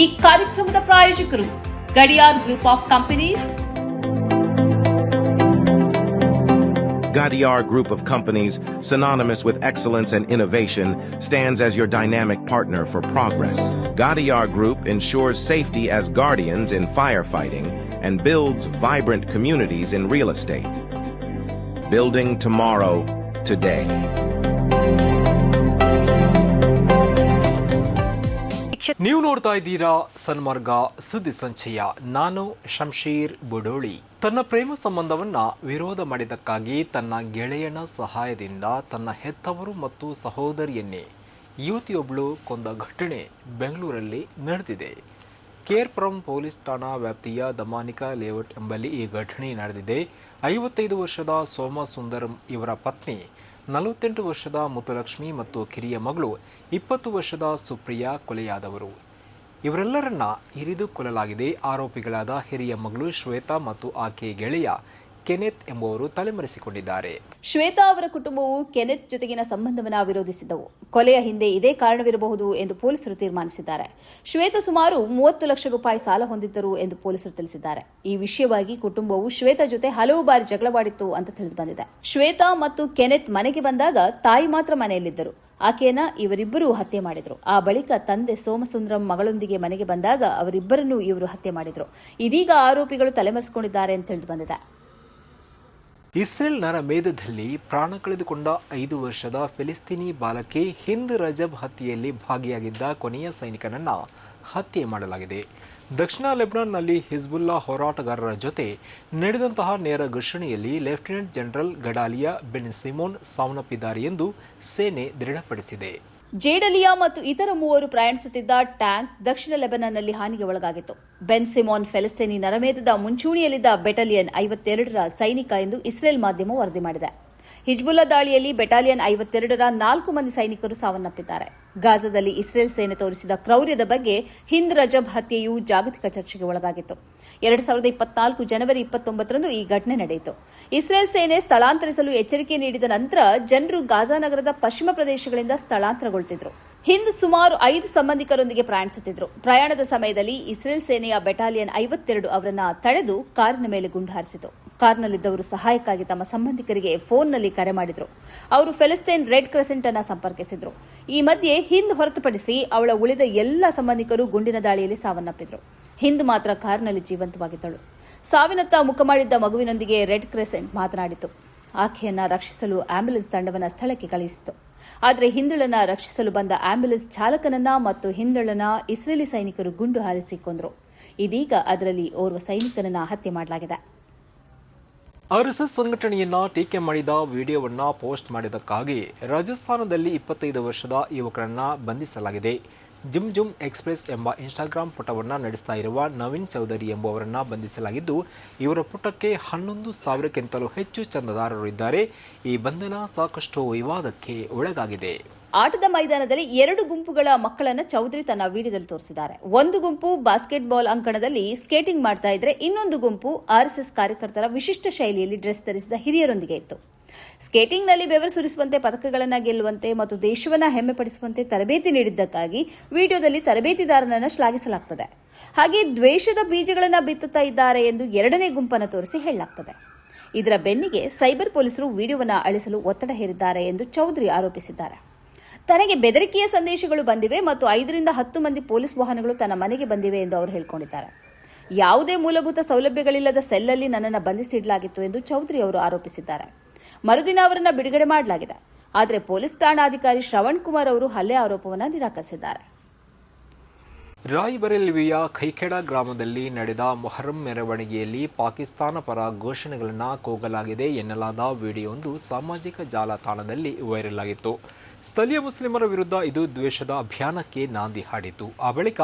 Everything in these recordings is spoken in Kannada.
ಈ ಕಾರ್ಯಕ್ರಮದ ಪ್ರಾಯೋಜಕರು Gadiyar group of companies. Gadiar Group of Companies, synonymous with excellence and innovation, stands as your dynamic partner for progress. Gadiar Group ensures safety as guardians in firefighting and builds vibrant communities in real estate. Building tomorrow, today. ನೀವು ನೋಡ್ತಾ ಇದ್ದೀರಾ ಸನ್ಮಾರ್ಗ ಸುದ್ದಿ ಸಂಚಯ. ನಾನು ಶಂಶೀರ್ ಬುಡೋಳಿ. ತನ್ನ ಪ್ರೇಮ ಸಂಬಂಧವನ್ನ ವಿರೋಧ ಮಾಡಿದ್ದಕ್ಕಾಗಿ ತನ್ನ ಗೆಳೆಯನ ಸಹಾಯದಿಂದ ತನ್ನ ಹೆತ್ತವರು ಮತ್ತು ಸಹೋದರಿಯನ್ನೇ ಯುವತಿಯೊಬ್ಬಳು ಕೊಂದ ಘಟನೆ ಬೆಂಗಳೂರಲ್ಲಿ ನಡೆದಿದೆ. ಕೇರ್ಪುರಂ ಪೊಲೀಸ್ ಠಾಣಾ ವ್ಯಾಪ್ತಿಯ ದಮಾನಿಕಾ ಲೇಔಟ್ ಎಂಬಲ್ಲಿ ಈ ಘಟನೆ ನಡೆದಿದೆ. 55 ವರ್ಷದ ಸೋಮಸುಂದರಂ ಇವರ ಪತ್ನಿ 48 ವರ್ಷದ ಮುತ್ತುಲಕ್ಷ್ಮಿ ಮತ್ತು ಕಿರಿಯ ಮಗಳು 20 ವರ್ಷದ ಸುಪ್ರಿಯಾ ಕೊಲೆಯಾದವರು. ಇವರೆಲ್ಲರನ್ನ ಇರಿದು ಕೊಲ್ಲಲಾಗಿದೆ. ಆರೋಪಿಗಳಾದ ಹಿರಿಯ ಮಗಳು ಶ್ವೇತಾ ಮತ್ತು ಆಕೆ ಗೆಳೆಯ ಕೆನೆತ್ ಎಂಬುವರು ತಲೆಮರೆಸಿಕೊಂಡಿದ್ದಾರೆ. ಶ್ವೇತಾ ಅವರ ಕುಟುಂಬವು ಕೆನೆತ್ ಜೊತೆಗಿನ ಸಂಬಂಧವನ್ನು ವಿರೋಧಿಸಿದ್ದವು. ಕೊಲೆಯ ಹಿಂದೆ ಇದೇ ಕಾರಣವಿರಬಹುದು ಎಂದು ಪೊಲೀಸರು ತೀರ್ಮಾನಿಸಿದ್ದಾರೆ. ಶ್ವೇತಾ ಸುಮಾರು 30 ಲಕ್ಷ ರೂಪಾಯಿ ಸಾಲ ಹೊಂದಿದ್ದರು ಎಂದು ಪೊಲೀಸರು ತಿಳಿಸಿದ್ದಾರೆ. ಈ ವಿಷಯವಾಗಿ ಕುಟುಂಬವು ಶ್ವೇತಾ ಜೊತೆ ಹಲವು ಬಾರಿ ಜಗಳವಾಡಿತ್ತು ಅಂತ ತಿಳಿದು ಬಂದಿದೆ. ಶ್ವೇತಾ ಮತ್ತು ಕೆನೆತ್ ಮನೆಗೆ ಬಂದಾಗ ತಾಯಿ ಮಾತ್ರ ಮನೆಯಲ್ಲಿದ್ದರು. ಆಕೆಯನ್ನ ಇವರಿಬ್ಬರೂ ಹತ್ಯೆ ಮಾಡಿದ್ರು. ಆ ಬಳಿಕ ತಂದೆ ಸೋಮಸುಂದರಂ ಮಗಳೊಂದಿಗೆ ಮನೆಗೆ ಬಂದಾಗ ಅವರಿಬ್ಬರನ್ನೂ ಇವರು ಹತ್ಯೆ ಮಾಡಿದ್ರು. ಇದೀಗ ಆರೋಪಿಗಳು ತಲೆಮರೆಸಿಕೊಂಡಿದ್ದಾರೆ ಅಂತ ತಿಳಿದು ಬಂದಿದೆ. ಇಸ್ರೇಲ್ ನರಮೇಧದಲ್ಲಿ ಪ್ರಾಣ ಕಳೆದುಕೊಂಡ 5 ವರ್ಷದ ಫಿಲಿಸ್ತೀನಿ ಬಾಲಕಿ ಹಿಂದ್ ರಜಬ್ ಹತ್ಯೆಯಲ್ಲಿ ಭಾಗಿಯಾಗಿದ್ದ ಕೊನೆಯ ಸೈನಿಕನನ್ನ ಹತ್ಯೆ ಮಾಡಲಾಗಿದೆ. ದಕ್ಷಿಣ ಲೆಬನಾನ್ನಲ್ಲಿ ಹಿಜ್ಬುಲ್ಲಾ ಹೋರಾಟಗಾರರ ಜೊತೆ ನಡೆದಂತಹ ನೇರ ಘರ್ಷಣೆಯಲ್ಲಿ ಲೆಫ್ಟಿನೆಂಟ್ ಜನರಲ್ ಗಡಾಲಿಯಾ ಬೆನ್ ಸಿಮೋನ್ ಸಾವನ್ನಪ್ಪಿದ್ದಾರೆ ಎಂದು ಸೇನೆ ದೃಢಪಡಿಸಿದೆ. ಜೇಡಲಿಯಾ ಮತ್ತು ಇತರ 3 ಪ್ರಯಾಣಿಸುತ್ತಿದ್ದ ಟ್ಯಾಂಕ್ ದಕ್ಷಿಣ ಲೆಬನಾನ್ನಲ್ಲಿ ಹಾನಿಗೆ ಒಳಗಾಗಿತ್ತು. ಬೆನ್ ಸಿಮೋನ್ ಫೆಲಿಸ್ತೀನಿ ನರಮೇಧದ ಮುಂಚೂಣಿಯಲ್ಲಿದ್ದ ಬೆಟಾಲಿಯನ್ 52ರ ಸೈನಿಕ ಎಂದು ಇಸ್ರೇಲ್ ಮಾಧ್ಯಮ ವರದಿ ಮಾಡಿದೆ. ಹಿಜ್ಬುಲ್ಲಾ ದಾಳಿಯಲ್ಲಿ ಬೆಟಾಲಿಯನ್ 52ರ 4 ಮಂದಿ ಸೈನಿಕರು ಸಾವನ್ನಪ್ಪಿದ್ದಾರೆ. ಗಾಜಾದಲ್ಲಿ ಇಸ್ರೇಲ್ ಸೇನೆ ತೋರಿಸಿದ ಕ್ರೌರ್ಯದ ಬಗ್ಗೆ ಹಿಂದ್ ರಜಬ್ ಹತ್ಯೆಯು ಜಾಗತಿಕ ಚರ್ಚೆಗೆ ಒಳಗಾಗಿತ್ತು. 2024 ಜನವರಿ 29ರಂದು ಈ ಘಟನೆ ನಡೆಯಿತು. ಇಸ್ರೇಲ್ ಸೇನೆ ಸ್ಥಳಾಂತರಿಸಲು ಎಚ್ಚರಿಕೆ ನೀಡಿದ ನಂತರ ಜನರು ಗಾಜಾ ನಗರದ ಪಶ್ಚಿಮ ಪ್ರದೇಶಗಳಿಂದ ಸ್ಥಳಾಂತರಗೊಳ್ಳುತ್ತಿದ್ದರು. ಹಿಂದ್ ಸುಮಾರು 5 ಸಂಬಂಧಿಕರೊಂದಿಗೆ ಪ್ರಯಾಣಿಸುತ್ತಿದ್ದರು. ಪ್ರಯಾಣದ ಸಮಯದಲ್ಲಿ ಇಸ್ರೇಲ್ ಸೇನೆಯ ಬೆಟಾಲಿಯನ್ 52 ಅವರನ್ನ ತಡೆದು ಕಾರಿನ ಮೇಲೆ ಗುಂಡು ಹಾರಿಸಿತು. ಕಾರ್ನಲ್ಲಿದ್ದವರು ಸಹಾಯಕ್ಕಾಗಿ ತಮ್ಮ ಸಂಬಂಧಿಕರಿಗೆ ಫೋನ್ನಲ್ಲಿ ಕರೆ ಮಾಡಿದ್ರು. ಅವರು ಫೆಲಿಸ್ತೀನ್ ರೆಡ್ ಕ್ರೆಸೆಂಟ್ ಅನ್ನು ಸಂಪರ್ಕಿಸಿದ್ರು. ಈ ಮಧ್ಯೆ ಹಿಂದ್ ಹೊರತುಪಡಿಸಿ ಅವಳ ಉಳಿದ ಎಲ್ಲ ಸಂಬಂಧಿಕರು ಗುಂಡಿನ ದಾಳಿಯಲ್ಲಿ ಸಾವನ್ನಪ್ಪಿದ್ರು. ಹಿಂದ್ ಮಾತ್ರ ಕಾರ್ನಲ್ಲಿ ಜೀವಂತವಾಗಿದ್ದಳು. ಸಾವಿನತ್ತ ಮುಖ ಮಾಡಿದ್ದ ಮಗುವಿನೊಂದಿಗೆ ರೆಡ್ ಕ್ರೆಸೆಂಟ್ ಮಾತನಾಡಿತು. ಆಕೆಯನ್ನ ರಕ್ಷಿಸಲು ಆಂಬ್ಯುಲೆನ್ಸ್ ತಂಡವನ್ನು ಸ್ಥಳಕ್ಕೆ ಕಳುಹಿಸಿತು. ಆದರೆ ಹಿಂದಳನ್ನ ರಕ್ಷಿಸಲು ಬಂದ ಆಂಬ್ಯುಲೆನ್ಸ್ ಚಾಲಕನನ್ನ ಮತ್ತು ಹಿಂದಳನ್ನ ಇಸ್ರೇಲಿ ಸೈನಿಕರು ಗುಂಡು ಹಾರಿಸಿ ಕೊಂದರು. ಇದೀಗ ಅದರಲ್ಲಿ ಓರ್ವ ಸೈನಿಕನನ್ನ ಹತ್ಯೆ ಮಾಡಲಾಗಿದೆ. ಆರ್ಎಸ್ಎಸ್ ಸಂಘಟನೆಯನ್ನ ಟೀಕೆ ಮಾಡಿದ ವಿಡಿಯೋವನ್ನ ಪೋಸ್ಟ್ ಮಾಡಿದ್ದಕ್ಕಾಗಿ ರಾಜಸ್ಥಾನದಲ್ಲಿ 25 ವರ್ಷದ ಯುವಕರನ್ನ ಬಂಧಿಸಲಾಗಿದೆ. ಜುಮ್ ಎಕ್ಸ್ಪ್ರೆಸ್ ಎಂಬ ಇನ್ಸ್ಟಾಗ್ರಾಂ ಪುಟವನ್ನು ನಡೆಸ್ತಾ ಇರುವ ನವೀನ್ ಚೌಧರಿ ಎಂಬುವರನ್ನ ಬಂಧಿಸಲಾಗಿದ್ದು, ಇವರ ಪುಟಕ್ಕೆ 11,000ಕ್ಕಿಂತಲೂ ಹೆಚ್ಚು ಚಂದಾದಾರರು ಇದ್ದಾರೆ. ಈ ಬಂಧನ ಸಾಕಷ್ಟು ವಿವಾದಕ್ಕೆ ಒಳಗಾಗಿದೆ. ಆಟದ ಮೈದಾನದಲ್ಲಿ 2 ಗುಂಪುಗಳ ಮಕ್ಕಳನ್ನ ಚೌಧರಿ ತನ್ನ ವಿಡಿಯೋದಲ್ಲಿ ತೋರಿಸಿದ್ದಾರೆ. ಒಂದು ಗುಂಪು ಬಾಸ್ಕೆಟ್ಬಾಲ್ ಅಂಕಣದಲ್ಲಿ ಸ್ಕೇಟಿಂಗ್ ಮಾಡ್ತಾ ಇದ್ರೆ, ಇನ್ನೊಂದು ಗುಂಪು ಆರ್ಎಸ್ಎಸ್ ಕಾರ್ಯಕರ್ತರ ವಿಶಿಷ್ಟ ಶೈಲಿಯಲ್ಲಿ ಡ್ರೆಸ್ ಧರಿಸಿದ ಹಿರಿಯರೊಂದಿಗೆ ಇತ್ತು. ಸ್ಕೇಟಿಂಗ್ನಲ್ಲಿ ಬೆವರು ಸುರಿಸುವಂತೆ, ಪದಕಗಳನ್ನು ಗೆಲ್ಲುವಂತೆ ಮತ್ತು ದೇಶವನ್ನ ಹೆಮ್ಮೆಪಡಿಸುವಂತೆ ತರಬೇತಿ ನೀಡಿದ್ದಕ್ಕಾಗಿ ವಿಡಿಯೋದಲ್ಲಿ ತರಬೇತಿದಾರನನ್ನ ಶ್ಲಾಘಿಸಲಾಗುತ್ತದೆ. ಹಾಗೆ ದ್ವೇಷದ ಬೀಜಗಳನ್ನ ಬಿತ್ತುತ್ತಾ ಇದ್ದಾರೆ ಎಂದು 2ನೇ ಗುಂಪನ್ನು ತೋರಿಸಿ ಹೇಳಲಾಗುತ್ತದೆ. ಇದರ ಬೆನ್ನಿಗೆ ಸೈಬರ್ ಪೊಲೀಸರು ವಿಡಿಯೋವನ್ನು ಅಳಿಸಲು ಒತ್ತಡ ಹೇರಿದ್ದಾರೆ ಎಂದು ಚೌಧರಿ ಆರೋಪಿಸಿದ್ದಾರೆ. ತನಗೆ ಬೆದರಿಕೆಯ ಸಂದೇಶಗಳು ಬಂದಿವೆ ಮತ್ತು 5ರಿಂದ 10 ಮಂದಿ ಪೊಲೀಸ್ ವಾಹನಗಳು ತನ್ನ ಮನೆಗೆ ಬಂದಿವೆ ಎಂದು ಅವರು ಹೇಳಿಕೊಂಡಿದ್ದಾರೆ. ಯಾವುದೇ ಮೂಲಭೂತ ಸೌಲಭ್ಯಗಳಿಲ್ಲದ ಸೆಲ್ಲಲ್ಲಿ ನನ್ನನ್ನು ಬಂಧಿಸಿಡಲಾಗಿತ್ತು ಎಂದು ಚೌಧರಿ ಅವರು ಆರೋಪಿಸಿದ್ದಾರೆ. ಮರುದಿನ ಅವರನ್ನು ಬಿಡುಗಡೆ ಮಾಡಲಾಗಿದೆ. ಆದರೆ ಪೊಲೀಸ್ ಠಾಣಾಧಿಕಾರಿ ಶ್ರವಣ್ ಕುಮಾರ್ ಅವರು ಹಲ್ಲೆ ಆರೋಪವನ್ನು ನಿರಾಕರಿಸಿದ್ದಾರೆ. ರಾಯ್ಬರೇಲಿಯ ಖೈಖೆಡಾ ಗ್ರಾಮದಲ್ಲಿ ನಡೆದ ಮೊಹರಂ ಮೆರವಣಿಗೆಯಲ್ಲಿ ಪಾಕಿಸ್ತಾನ ಪರ ಘೋಷಣೆಗಳನ್ನು ಕೂಗಲಾಗಿದೆ ಎನ್ನಲಾದ ವಿಡಿಯೋವೊಂದು ಸಾಮಾಜಿಕ ಜಾಲತಾಣದಲ್ಲಿ ವೈರಲ್ ಆಗಿತ್ತು. ಸ್ಥಳೀಯ ಮುಸ್ಲಿಮರ ವಿರುದ್ಧ ಇದು ದ್ವೇಷದ ಅಭಿಯಾನಕ್ಕೆ ನಾಂದಿ ಹಾಡಿತು. ಆ ಬಳಿಕ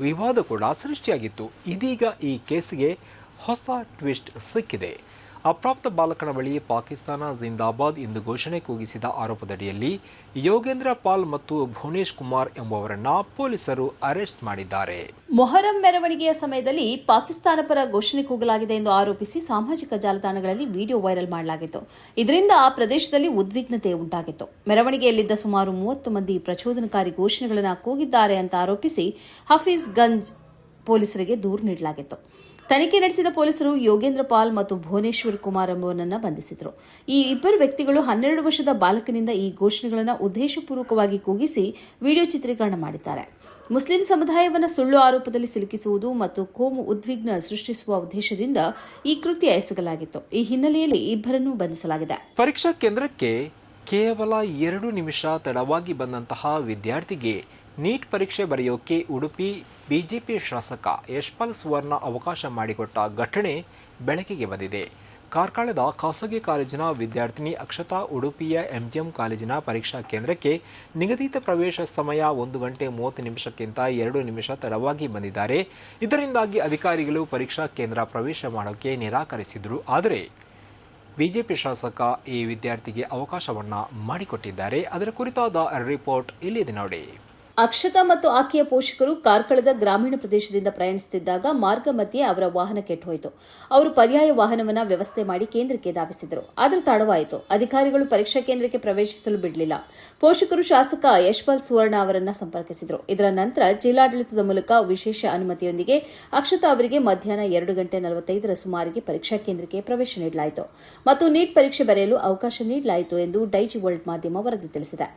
ವಿವಾದ ಕೂಡ ಸೃಷ್ಟಿಯಾಗಿತ್ತು. ಇದೀಗ ಈ ಕೇಸಿಗೆ ಹೊಸ ಟ್ವಿಸ್ಟ್ ಸಿಕ್ಕಿದೆ. ಅಪ್ರಾಪ್ತ ಬಾಲಕನ ಬಳಿ ಪಾಕಿಸ್ತಾನ ಜಿಂದಾಬಾದ್ ಎಂದು ಘೋಷಣೆ ಕೂಗಿಸಿದ ಆರೋಪದಡಿಯಲ್ಲಿ ಯೋಗೇಂದ್ರ ಪಾಲ್ ಮತ್ತು ಭುವನೇಶ್ ಕುಮಾರ್ ಎಂಬುವರನ್ನ ಪೊಲೀಸರು ಅರೆಸ್ಟ್ ಮಾಡಿದ್ದಾರೆ. ಮೊಹರಂ ಮೆರವಣಿಗೆಯ ಸಮಯದಲ್ಲಿ ಪಾಕಿಸ್ತಾನ ಪರ ಘೋಷಣೆ ಕೂಗಲಾಗಿದೆ ಎಂದು ಆರೋಪಿಸಿ ಸಾಮಾಜಿಕ ಜಾಲತಾಣಗಳಲ್ಲಿ ವಿಡಿಯೋ ವೈರಲ್ ಮಾಡಲಾಗಿತ್ತು. ಇದರಿಂದ ಆ ಪ್ರದೇಶದಲ್ಲಿ ಉದ್ವಿಗ್ನತೆ ಉಂಟಾಗಿತ್ತು. ಮೆರವಣಿಗೆಯಲ್ಲಿದ್ದ ಸುಮಾರು 30 ಮಂದಿ ಪ್ರಚೋದನಕಾರಿ ಘೋಷಣೆಗಳನ್ನು ಕೂಗಿದ್ದಾರೆ ಅಂತ ಆರೋಪಿಸಿ ಹಫೀಜ್ಗಂಜ್ ಪೊಲೀಸರಿಗೆ ದೂರು ನೀಡಲಾಗಿತ್ತು. ತನಿಖೆ ನಡೆಸಿದ ಪೊಲೀಸರು ಯೋಗೇಂದ್ರ ಪಾಲ್ ಮತ್ತು ಭುವನೇಶ್ವರ್ ಕುಮಾರ್ ಎಂಬುವರನ್ನು ಬಂಧಿಸಿದರು. ಈ ಇಬ್ಬರು ವ್ಯಕ್ತಿಗಳು 12 ವರ್ಷದ ಬಾಲಕನಿಂದ ಈ ಘೋಷಣೆಗಳನ್ನು ಉದ್ದೇಶಪೂರ್ವಕವಾಗಿ ಕೂಗಿಸಿ ವಿಡಿಯೋ ಚಿತ್ರೀಕರಣ ಮಾಡಿದ್ದಾರೆ. ಮುಸ್ಲಿಂ ಸಮುದಾಯವನ್ನು ಸುಳ್ಳು ಆರೋಪದಲ್ಲಿ ಸಿಲುಕಿಸುವುದು ಮತ್ತು ಕೋಮು ಉದ್ವಿಗ್ನ ಸೃಷ್ಟಿಸುವ ಉದ್ದೇಶದಿಂದ ಈ ಕೃತ್ಯ ಎಸಗಲಾಗಿತ್ತು. ಈ ಹಿನ್ನೆಲೆಯಲ್ಲಿ ಇಬ್ಬರನ್ನೂ ಬಂಧಿಸಲಾಗಿದೆ. ಪರೀಕ್ಷಾ ಕೇಂದ್ರಕ್ಕೆ ಕೇವಲ 2 ನಿಮಿಷ ತಡವಾಗಿ ಬಂದಂತಹ ವಿದ್ಯಾರ್ಥಿಗೆ ನೀಟ್ ಪರೀಕ್ಷೆ ಬರೆಯೋಕೆ ಉಡುಪಿ ಬಿಜೆಪಿ ಶಾಸಕ ಯಶ್ಪಾಲ್ ಸುವರ್ಣ ಅವಕಾಶ ಮಾಡಿಕೊಟ್ಟ ಘಟನೆ ಬೆಳಕಿಗೆ ಬಂದಿದೆ. ಕಾರ್ಕಳದ ಖಾಸಗಿ ಕಾಲೇಜಿನ ವಿದ್ಯಾರ್ಥಿನಿ ಅಕ್ಷತಾ ಉಡುಪಿಯ ಎಂಜಿಎಂ ಕಾಲೇಜಿನ ಪರೀಕ್ಷಾ ಕೇಂದ್ರಕ್ಕೆ ನಿಗದಿತ ಪ್ರವೇಶ ಸಮಯ 1 ಗಂಟೆ 30 ನಿಮಿಷಕ್ಕಿಂತ 2 ನಿಮಿಷ ತಡವಾಗಿ ಬಂದಿದ್ದಾರೆ. ಇದರಿಂದಾಗಿ ಅಧಿಕಾರಿಗಳು ಪರೀಕ್ಷಾ ಕೇಂದ್ರ ಪ್ರವೇಶ ಮಾಡೋಕೆ ನಿರಾಕರಿಸಿದರು. ಆದರೆ ಬಿಜೆಪಿ ಶಾಸಕ ಈ ವಿದ್ಯಾರ್ಥಿಗೆ ಅವಕಾಶವನ್ನ ಮಾಡಿಕೊಟ್ಟಿದ್ದಾರೆ. ಅದರ ಕುರಿತಾದ ರಿಪೋರ್ಟ್ ಇಲ್ಲಿದೆ ನೋಡಿ. ಅಕ್ಷತಾ ಮತ್ತು ಆಕೆಯ ಪೋಷಕರು ಕಾರ್ಕಳದ ಗ್ರಾಮೀಣ ಪ್ರದೇಶದಿಂದ ಪ್ರಯಾಣಿಸುತ್ತಿದ್ದಾಗ ಮಾರ್ಗ ಮಧ್ಯೆ ಅವರ ವಾಹನ ಕೆಟ್ಟುಹೋಯಿತು. ಅವರು ಪರ್ಯಾಯ ವಾಹನವನ್ನು ವ್ಯವಸ್ಥೆ ಮಾಡಿ ಕೇಂದ್ರಕ್ಕೆ ಧಾವಿಸಿದರು. ಆದರೆ ತಡವಾಯಿತು. ಅಧಿಕಾರಿಗಳು ಪರೀಕ್ಷಾ ಕೇಂದ್ರಕ್ಕೆ ಪ್ರವೇಶಿಸಲು ಬಿಡಲಿಲ್ಲ. ಪೋಷಕರು ಶಾಸಕ ಯಶ್ಪಾಲ್ ಸುವರ್ಣ ಅವರನ್ನು ಸಂಪರ್ಕಿಸಿದರು. ಇದರ ನಂತರ ಜಿಲ್ಲಾಡಳಿತದ ಮೂಲಕ ವಿಶೇಷ ಅನುಮತಿಯೊಂದಿಗೆ ಅಕ್ಷತಾ ಅವರಿಗೆ ಮಧ್ಯಾಹ್ನ 2 ಗಂಟೆ 45ರ ಸುಮಾರಿಗೆ ಪರೀಕ್ಷಾ ಕೇಂದ್ರಕ್ಕೆ ಪ್ರವೇಶ ನೀಡಲಾಯಿತು ಮತ್ತು ನೀಟ್ ಪರೀಕ್ಷೆ ಬರೆಯಲು ಅವಕಾಶ ನೀಡಲಾಯಿತು ಎಂದು ಡೈಜಿ ವರ್ಲ್ಡ್ ಮಾಧ್ಯಮ ವರದಿ ತಿಳಿಸಿದೆ.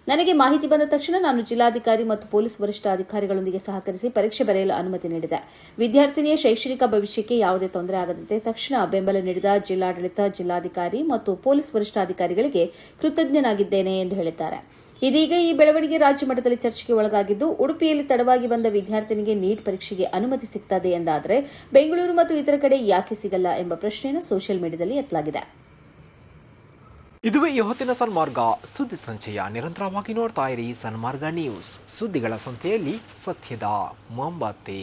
ನನಗೆ ಮಾಹಿತಿ ಬಂದ ತಕ್ಷಣ ನಾನು ಜಿಲ್ಲಾಧಿಕಾರಿ ಮತ್ತು ಪೊಲೀಸ್ ವರಿಷ್ಠಾಧಿಕಾರಿಗಳೊಂದಿಗೆ ಸಹಕರಿಸಿ ಪರೀಕ್ಷೆ ಬರೆಯಲು ಅನುಮತಿ ನೀಡಿದೆ. ವಿದ್ಯಾರ್ಥಿನಿಯ ಶೈಕ್ಷಣಿಕ ಭವಿಷ್ಯಕ್ಕೆ ಯಾವುದೇ ತೊಂದರೆ ಆಗದಂತೆ ತಕ್ಷಣ ಬೆಂಬಲ ನೀಡಿದ ಜಿಲ್ಲಾಡಳಿತ, ಜಿಲ್ಲಾಧಿಕಾರಿ ಮತ್ತು ಪೊಲೀಸ್ ವರಿಷ್ಠಾಧಿಕಾರಿಗಳಿಗೆ ಕೃತಜ್ಞನಾಗಿದ್ದೇನೆ ಎಂದು ಹೇಳಿದ್ದಾರೆ. ಇದೀಗ ಈ ಬೆಳವಣಿಗೆ ರಾಜ್ಯ ಮಟ್ಟದಲ್ಲಿ ಚರ್ಚೆಗೆ ಒಳಗಾಗಿದ್ದು, ಉಡುಪಿಯಲ್ಲಿ ತಡವಾಗಿ ಬಂದ ವಿದ್ಯಾರ್ಥಿನಿಗೆ ನೀಟ್ ಪರೀಕ್ಷೆಗೆ ಅನುಮತಿ ಸಿಗ್ತದೆ ಎಂದಾದರೆ ಬೆಂಗಳೂರು ಮತ್ತು ಇತರ ಕಡೆ ಯಾಕೆ ಸಿಗಲ್ಲ ಎಂಬ ಪ್ರಶ್ನೆಯನ್ನು ಸೋಷಿಯಲ್ ಮೀಡಿಯಾದಲ್ಲಿ ಎತ್ತಲಾಗಿದೆ. ಇದುವೇ ಈ ಹೊತ್ತಿನ ಸನ್ಮಾರ್ಗ ಸುದ್ದಿ ಸಂಚಯ. ನಿರಂತರವಾಗಿ ನೋಡ್ತಾ ಇರಿ ಸನ್ಮಾರ್ಗ ನ್ಯೂಸ್. ಸುದ್ದಿಗಳ ಸಂತೆಯಲ್ಲಿ ಸತ್ಯದ ಮೊಂಬತ್ತಿ.